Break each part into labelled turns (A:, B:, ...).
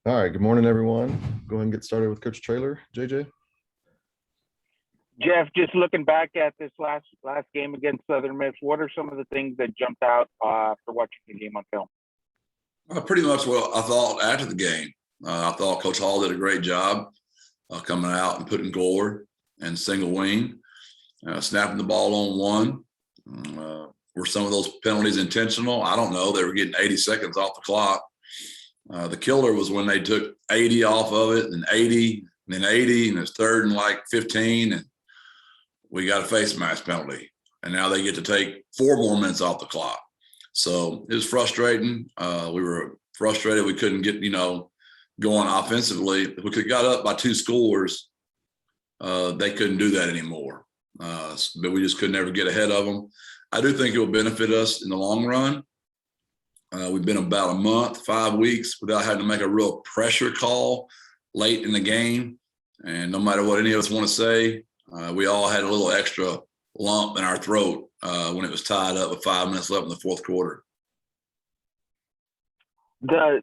A: All right, good morning, everyone. Go ahead and get started with Coach Traylor. JJ?
B: Jeff, just looking back at this last game against Southern Miss, what are some of the things that jumped out after watching the game on film?
C: Pretty much what I thought after the game. I thought Coach Hall did a great job coming out and putting Gore and single wing, snapping the ball on one. Were some of those penalties intentional? I don't know. They were getting 80 seconds off the clock. The killer was when they took 80 off of it, and 80, and then 80, and it's third and like 15, and we got a face mask penalty. And now they get to take 4 more minutes off the clock. So it was frustrating. We were frustrated we couldn't get, going offensively. If we could have got up by 2 scores, they couldn't do that anymore. But we just could never get ahead of them. I do think it will benefit us in the long run. We've been about a month, 5 weeks without having to make a real pressure call late in the game. And no matter what any of us want to say, we all had a little extra lump in our throat when it was tied up with 5 minutes left in the fourth quarter.
B: To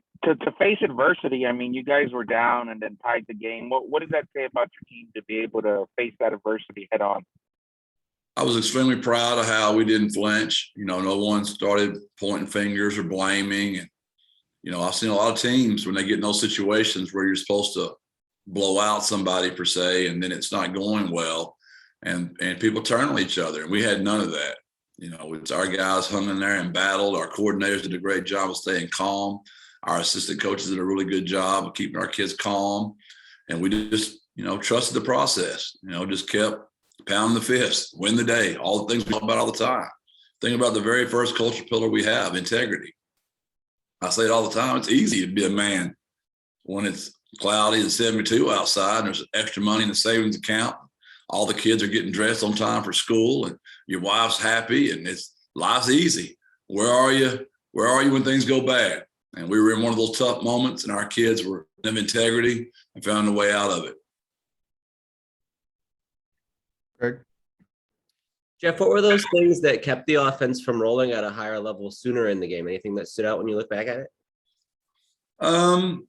B: face adversity, I mean, you guys were down and then tied the game. What does that say about your team to be able to face that adversity head on?
C: I was extremely proud of how we didn't flinch. No one started pointing fingers or blaming. And, I've seen a lot of teams when they get in those situations where you're supposed to blow out somebody per se, and then it's not going well. And people turn on each other. And we had none of that. It's our guys hung in there and battled. Our coordinators did a great job of staying calm. Our assistant coaches did a really good job of keeping our kids calm. And we just, trusted the process, just kept pounding the fist, win the day, all the things we talk about all the time. Think about the very first culture pillar we have, integrity. I say it all the time. It's easy to be a man when it's cloudy and 72 outside and there's extra money in the savings account. All the kids are getting dressed on time for school and your wife's happy and life's easy. Where are you? Where are you when things go bad? And we were in one of those tough moments and our kids were of integrity and found a way out of it.
A: Greg?
D: Jeff, what were those things that kept the offense from rolling at a higher level sooner in the game? Anything that stood out when you look back at it?
C: In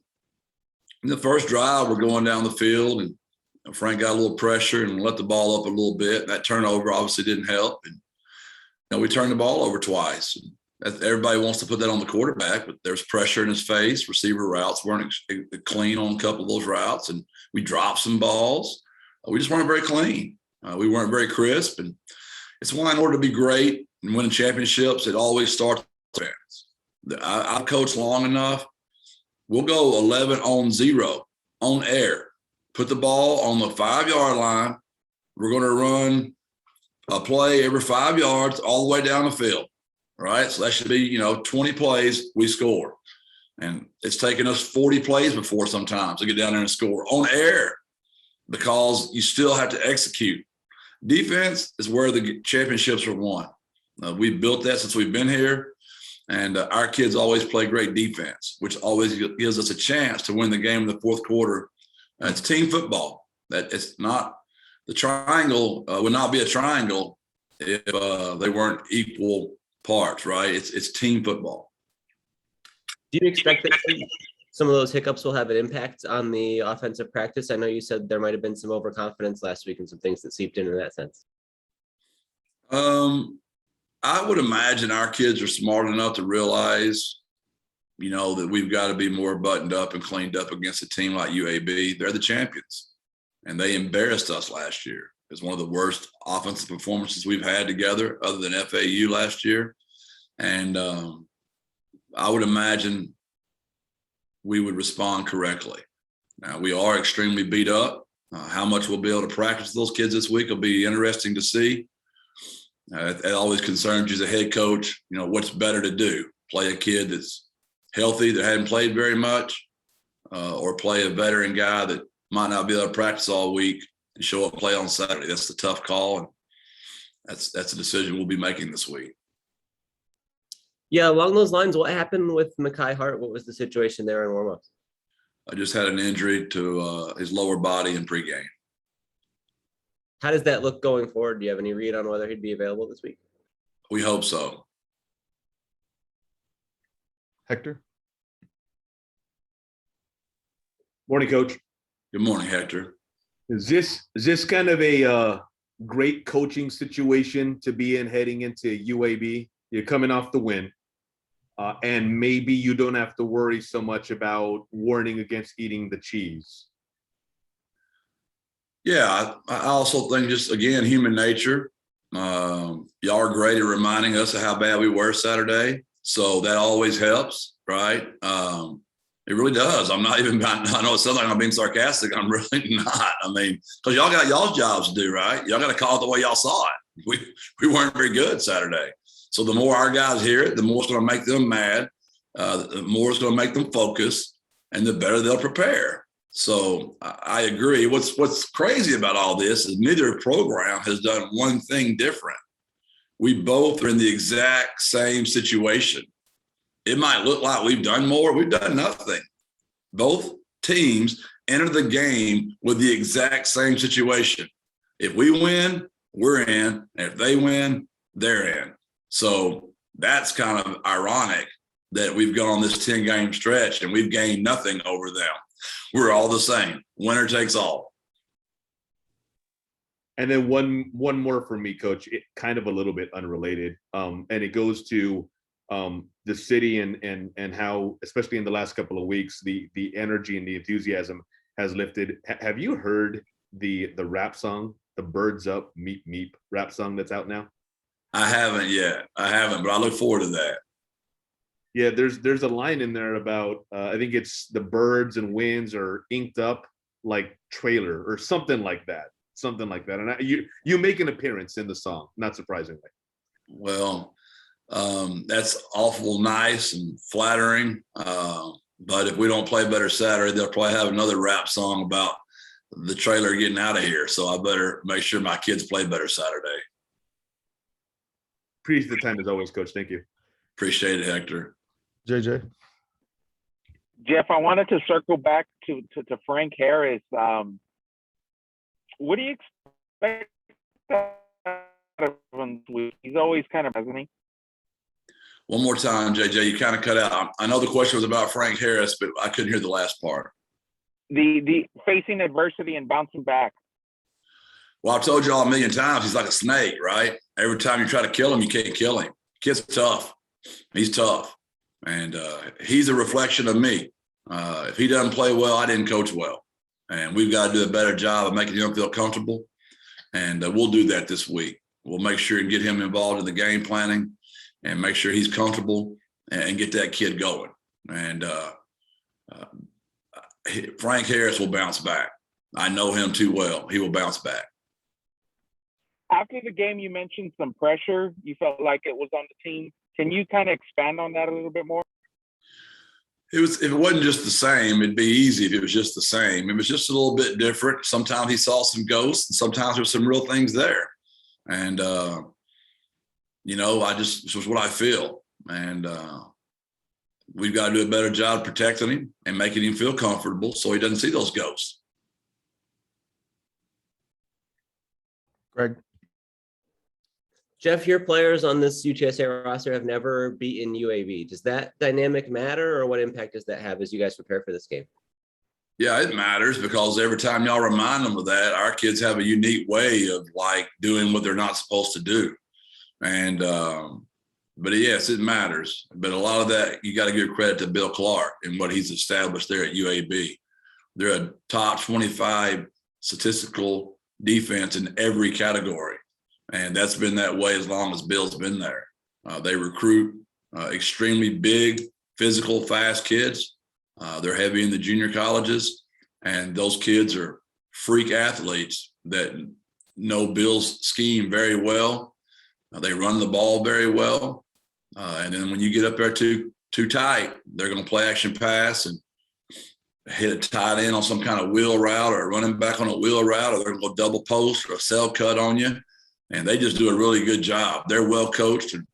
C: the first drive, we're going down the field and Frank got a little pressure and let the ball up a little bit. That turnover obviously didn't help. And we turned the ball over twice. Everybody wants to put that on the quarterback, but there's pressure in his face. Receiver routes weren't clean on a couple of those routes, and we dropped some balls. We just weren't very clean. We weren't very crisp. And it's why in order to be great and win championships, it always starts with offense. I've coached long enough. We'll go 11-0 on air. Put the ball on the 5-yard line. We're going to run a play every 5 yards all the way down the field, right? So that should be, 20 plays, we score. And it's taken us 40 plays before sometimes to get down there and score on air because you still have to execute. Defense is where the championships are won. We've built that since we've been here, and our kids always play great defense, which always gives us a chance to win the game in the fourth quarter. It's team football. That it's not the triangle would not be a triangle if they weren't equal parts, right? It's team football.
D: Do you expect that some of those hiccups will have an impact on the offensive practice? I know you said there might have been some overconfidence last week and some things that seeped in that sense.
C: I would imagine our kids are smart enough to realize, that we've got to be more buttoned up and cleaned up against a team like UAB. They're the champions, and they embarrassed us last year. It was one of the worst offensive performances we've had together other than FAU last year. And I would imagine we would respond correctly. Now, we are extremely beat up. How much we'll be able to practice those kids this week will be interesting to see. It always concerns you as a head coach, what's better to do, play a kid that's healthy, that hadn't played very much, or play a veteran guy that might not be able to practice all week and show up and play on Saturday. That's the tough call, and that's a decision we'll be making this week.
D: Yeah, along those lines, what happened with Mekhi Hart? What was the situation there in warmups?
C: I just had an injury to his lower body in pregame.
D: How does that look going forward? Do you have any read on whether he'd be available this week?
C: We hope so.
A: Hector?
E: Morning, Coach.
C: Good morning, Hector.
E: Is this kind of a great coaching situation to be in heading into UAB? You're coming off the win, and maybe you don't have to worry so much about warning against eating the cheese.
C: Yeah, I also think just, again, human nature. Y'all are great at reminding us of how bad we were Saturday. So that always helps, right? It really does. I know it sounds like I'm being sarcastic. I'm really not. I mean, because y'all got y'all's jobs to do, right? Y'all got to call it the way y'all saw it. We weren't very good Saturday. So the more our guys hear it, the more it's going to make them mad. The more it's going to make them focus, and the better they'll prepare. So I agree. What's crazy about all this is neither program has done one thing different. We both are in the exact same situation. It might look like we've done more. We've done nothing. Both teams enter the game with the exact same situation. If we win, we're in. And if they win, they're in. So that's kind of ironic that we've gone on this 10-game stretch and we've gained nothing over them. We're all the same. Winner takes all.
E: And then one more for me, Coach, kind of a little bit unrelated. And it goes to the city and how, especially in the last couple of weeks, the energy and the enthusiasm has lifted. Have you heard the rap song, the Birds Up Meep Meep rap song that's out now?
C: I haven't yet. But I look forward to that.
E: Yeah, there's a line in there about I think it's the birds and winds are inked up like Traylor or something like that. And you make an appearance in the song, not surprisingly.
C: Well, that's awful nice and flattering. But if we don't play better Saturday, they'll probably have another rap song about the trailer getting out of here. So I better make sure my kids play better Saturday.
E: Appreciate the time as always, Coach. Thank you.
C: Appreciate it, Hector.
A: JJ.
B: Jeff, I wanted to circle back to Frank Harris. What do you expect out of him? He's always kind of, hasn't he?
C: One more time, JJ, you kind of cut out. I know the question was about Frank Harris, but I couldn't hear the last part.
B: The facing adversity and bouncing back.
C: Well, I've told you all a million times, he's like a snake, right? Every time you try to kill him, you can't kill him. Kid's tough. He's tough. And he's a reflection of me. If he doesn't play well, I didn't coach well. And we've got to do a better job of making him feel comfortable. And we'll do that this week. We'll make sure and get him involved in the game planning and make sure he's comfortable and get that kid going. And Frank Harris will bounce back. I know him too well. He will bounce back.
B: After the game, you mentioned some pressure. You felt like it was on the team. Can you kind of expand on that a little bit more?
C: If it wasn't just the same, it'd be easy if it was just the same. It was just a little bit different. Sometimes he saw some ghosts, and sometimes there were some real things there. And, this was what I feel. And we've got to do a better job protecting him and making him feel comfortable so he doesn't see those ghosts.
A: Greg.
D: Jeff, your players on this UTSA roster have never beaten UAB. Does that dynamic matter, or what impact does that have as you guys prepare for this game?
C: Yeah, it matters because every time y'all remind them of that, our kids have a unique way of like doing what they're not supposed to do. And, but yes, it matters. But a lot of that, you got to give credit to Bill Clark and what he's established there at UAB. They're a top 25 statistical defense in every category. And that's been that way as long as Bill's been there. They recruit extremely big, physical, fast kids. They're heavy in the junior colleges. And those kids are freak athletes that know Bill's scheme very well. They run the ball very well. And then when you get up there too tight, they're going to play action pass and hit a tight end on some kind of wheel route or running back on a wheel route, or they're going to go double post or a cell cut on you. And they just do a really good job. They're well coached. And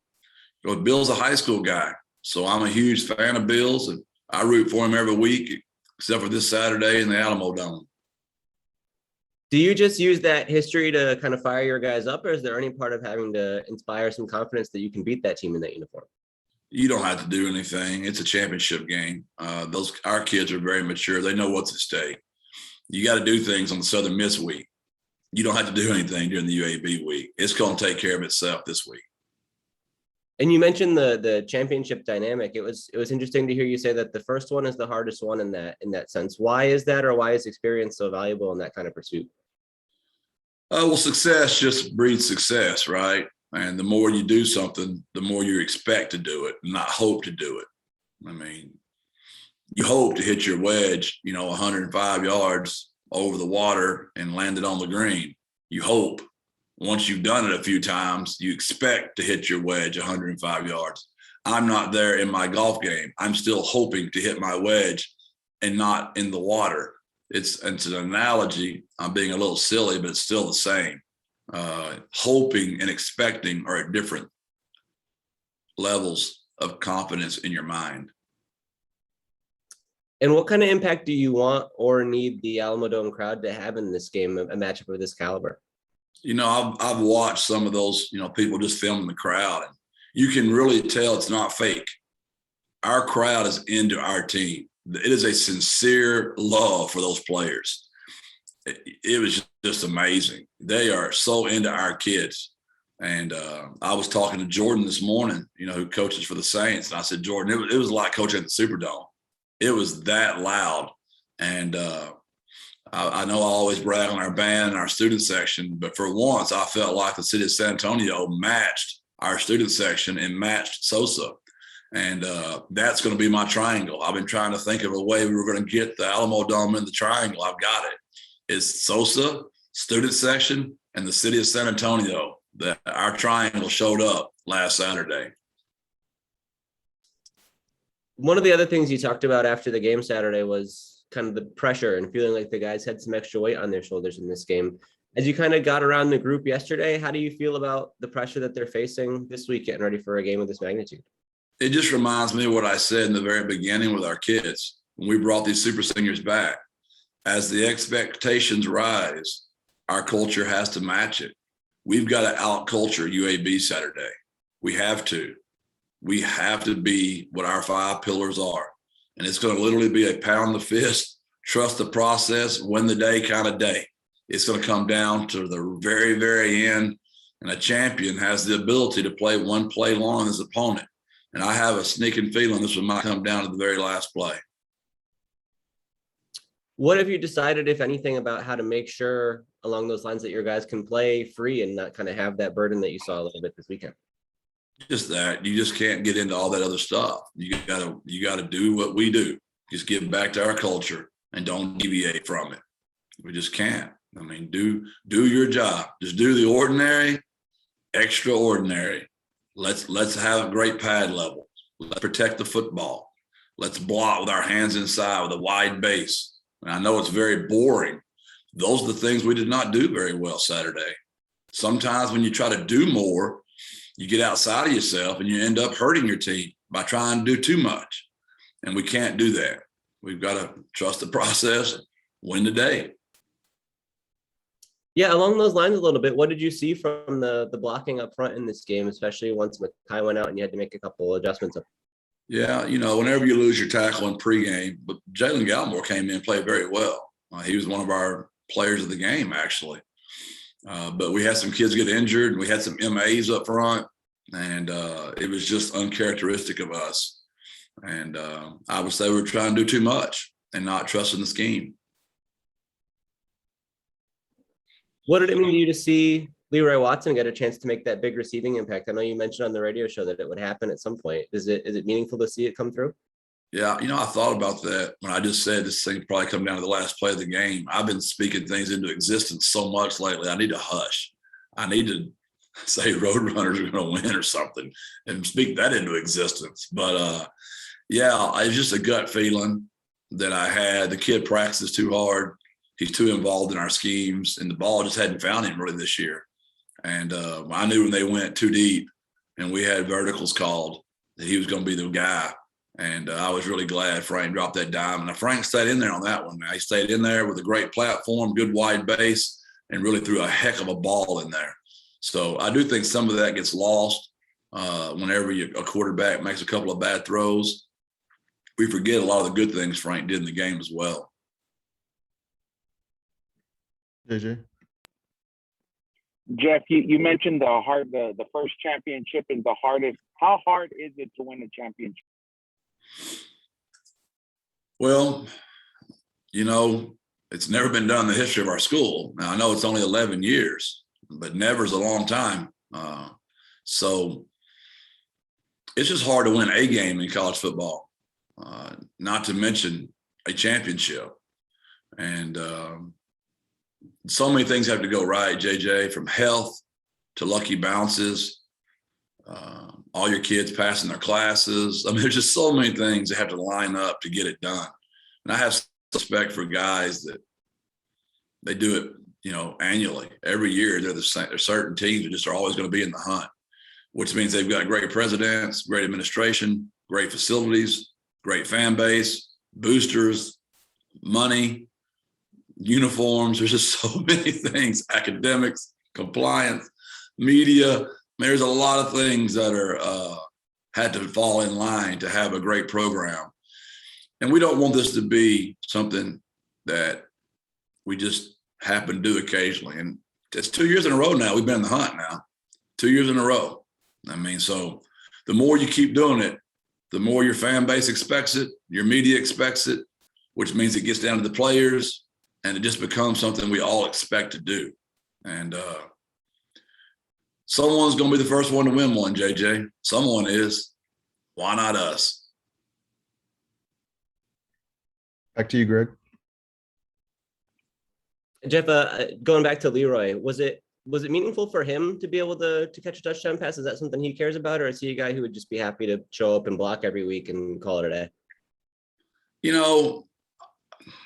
C: Bill's a high school guy, so I'm a huge fan of Bill's, and I root for him every week, except for this Saturday in the Alamo Dome.
D: Do you just use that history to kind of fire your guys up, or is there any part of having to inspire some confidence that you can beat that team in that uniform?
C: You don't have to do anything. It's a championship game. Our kids are very mature. They know what's at stake. You got to do things on the Southern Miss week. You don't have to do anything during the UAB week. It's going to take care of itself this week.
D: And you mentioned the championship dynamic. It was interesting to hear you say that the first one is the hardest one in that sense. Why is that, or why is experience so valuable in that kind of pursuit?
C: Well, success just breeds success, right? And the more you do something, the more you expect to do it, not hope to do it. I mean, you hope to hit your wedge, 105 yards over the water and land it on the green. You hope. Once you've done it a few times, you expect to hit your wedge 105 yards. I'm not there in my golf game. I'm still hoping to hit my wedge and not in the water. It's an analogy. I'm being a little silly, but it's still the same. Hoping and expecting are at different levels of confidence in your mind.
D: And what kind of impact do you want or need the Alamo Dome crowd to have in this game, a matchup of this caliber?
C: I've watched some of those, people just filming the crowd, and you can really tell it's not fake. Our crowd is into our team. It is a sincere love for those players. It was just amazing. They are so into our kids. And I was talking to Jordan this morning, who coaches for the Saints. And I said, Jordan, it was like coaching at the Superdome. It was that loud. And I know I always brag on our band and our student section, but for once I felt like the city of San Antonio matched our student section and matched Sosa. And that's going to be my triangle. I've been trying to think of a way we were going to get the Alamo Dome in the triangle. I've got it. It's Sosa, student section, and the city of San Antonio. Our triangle showed up last Saturday.
D: One of the other things you talked about after the game Saturday was kind of the pressure and feeling like the guys had some extra weight on their shoulders in this game. As you kind of got around the group yesterday, how do you feel about the pressure that they're facing this week, getting ready for a game of this magnitude?
C: It just reminds me of what I said in the very beginning with our kids when we brought these super seniors back. As the expectations rise, our culture has to match it. We've got to out-culture UAB Saturday. We have to. We have to be what our 5 pillars are. And it's going to literally be a pound the fist, trust the process, win the day kind of day. It's going to come down to the very, very end. And a champion has the ability to play one play long as opponent. And I have a sneaking feeling this one might come down to the very last play.
D: What have you decided, if anything, about how to make sure along those lines that your guys can play free and not kind of have that burden that you saw a little bit this weekend?
C: Just that. You just can't get into all that other stuff. You gotta do what we do. Just give back to our culture and don't deviate from it. We just can't. I mean, do your job. Just do the ordinary, extraordinary. Let's have a great pad level. Let's protect the football. Let's block with our hands inside with a wide base. And I know it's very boring. Those are the things we did not do very well Saturday. Sometimes when you try to do more, you get outside of yourself and you end up hurting your team by trying to do too much. And we can't do that. We've got to trust the process, win the day.
D: Yeah, along those lines a little bit, what did you see from the blocking up front in this game, especially once Makai went out and you had to make a couple of adjustments?
C: Yeah, whenever you lose your tackle in pregame, but Jalen Gallimore came in and played very well. He was one of our players of the game, actually. But we had some kids get injured, and we had some MAs up front, and it was just uncharacteristic of us. And I would say we were trying to do too much and not trusting the scheme.
D: What did it mean to you to see Leroy Watson get a chance to make that big receiving impact? I know you mentioned on the radio show that it would happen at some point. Is it meaningful to see it come through?
C: Yeah, I thought about that when I just said this thing probably come down to the last play of the game. I've been speaking things into existence so much lately. I need to hush. I need to say Roadrunners are going to win or something and speak that into existence. But, yeah, it's just a gut feeling that I had. The kid practices too hard. He's too involved in our schemes, and the ball just hadn't found him really this year. And I knew when they went too deep and we had verticals called that he was going to be the guy. And I was really glad Frank dropped that dime. And Frank stayed in there on that one. He stayed in there with a great platform, good wide base, and really threw a heck of a ball in there. So I do think some of that gets lost whenever a quarterback makes a couple of bad throws, we forget a lot of the good things Frank did in the game as well.
A: JJ.
B: Jeff, you mentioned the first championship is the hardest. How hard is it to win a championship?
C: Well, it's never been done in the history of our school. Now, I know it's only 11 years, but never is a long time. So it's just hard to win a game in college football, not to mention a championship. And so many things have to go right, JJ, from health to lucky bounces, all your kids passing their classes. I mean, there's just so many things that have to line up to get it done. And I have respect for guys that they do it, annually. Every year, they're the same. There's certain teams that just are always going to be in the hunt, which means they've got great presidents, great administration, great facilities, great fan base, boosters, money, uniforms. There's just so many things, academics, compliance, media. There's a lot of things that are had to fall in line to have a great program. And we don't want this to be something that we just happen to do occasionally. And it's 2 years in a row now. We've been in the hunt now, 2 years in a row. I mean, so the more you keep doing it, the more your fan base expects it, your media expects it, which means it gets down to the players, and it just becomes something we all expect to do. And someone's going to be the first one to win one, JJ. Someone is. Why not us?
A: Back to you, Greg.
D: Jeff, going back to Leroy, was it meaningful for him to be able to catch a touchdown pass? Is that something he cares about, or is he a guy who would just be happy to show up and block every week and call it a day?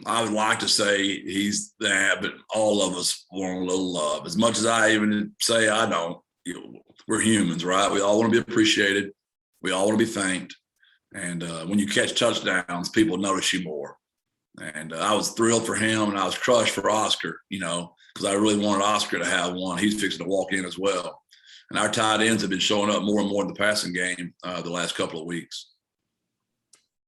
C: I would like to say he's that, but all of us want a little love. As much as I even say I don't, we're humans, right? We all want to be appreciated. We all want to be thanked. And when you catch touchdowns, people notice you more. And I was thrilled for him, and I was crushed for Oscar, because I really wanted Oscar to have one. He's fixing to walk in as well. And our tight ends have been showing up more and more in the passing game the last couple of weeks.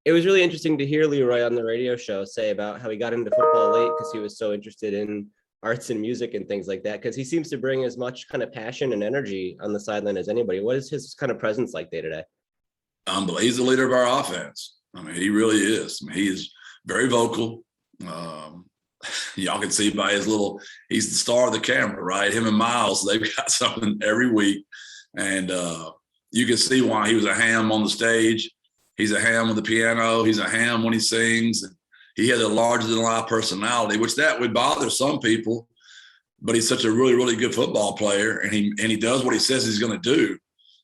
D: It was really interesting to hear Leroy on the radio show say about how he got into football late because he was so interested in arts and music and things like that, because he seems to bring as much kind of passion and energy on the sideline as anybody. What is his kind of presence like day to day?
C: He's the leader of our offense. I mean, he really is. I mean, he is very vocal. Y'all can see by he's the star of the camera, right? Him and Miles, they've got something every week. And you can see why he was a ham on the stage. He's a ham with the piano. He's a ham when he sings. And he has a larger-than-life personality, which that would bother some people. But he's such a really, really good football player, and he does what he says he's going to do,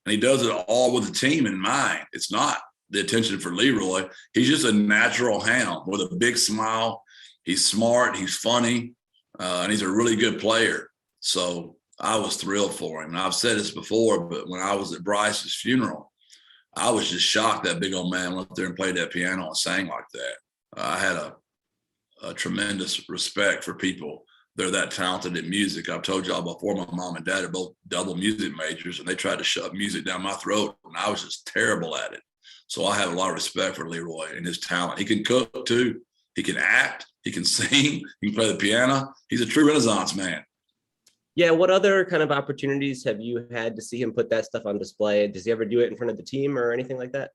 C: and he does it all with the team in mind. It's not the attention for Leroy. He's just a natural ham with a big smile. He's smart. He's funny, and he's a really good player. So I was thrilled for him. And I've said this before, but when I was at Bryce's funeral, I was just shocked that big old man went up there and played that piano and sang like that. I had a tremendous respect for people. They're that talented at music. I've told y'all before, my mom and dad are both double music majors, and they tried to shove music down my throat, and I was just terrible at it. So I have a lot of respect for Leroy and his talent. He can cook too. He can act. He can sing. He can play the piano. He's a true Renaissance man.
D: Yeah. What other kind of opportunities have you had to see him put that stuff on display? Does he ever do it in front of the team or anything like that?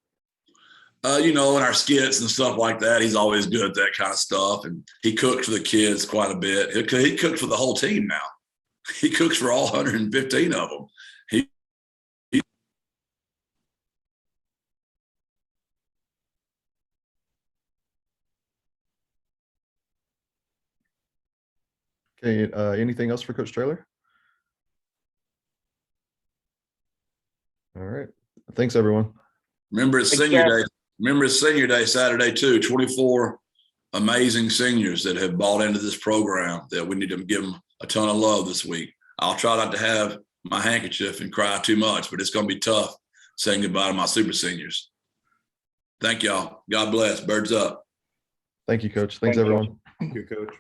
C: In our skits and stuff like that, he's always good at that kind of stuff. And he cooked for the kids quite a bit. He cooked for the whole team now. He cooks for all 115 of them.
A: Okay. Anything else for Coach Traylor? All right. Thanks, everyone.
C: Remember, it's senior day. Remember, it's senior day Saturday too. 24 amazing seniors that have bought into this program that we need to give them a ton of love this week. I'll try not to have my handkerchief and cry too much, but it's going to be tough saying goodbye to my super seniors. Thank y'all. God bless. Birds up.
A: Thank you, Coach. Thanks, everyone.
E: Thank you, Coach.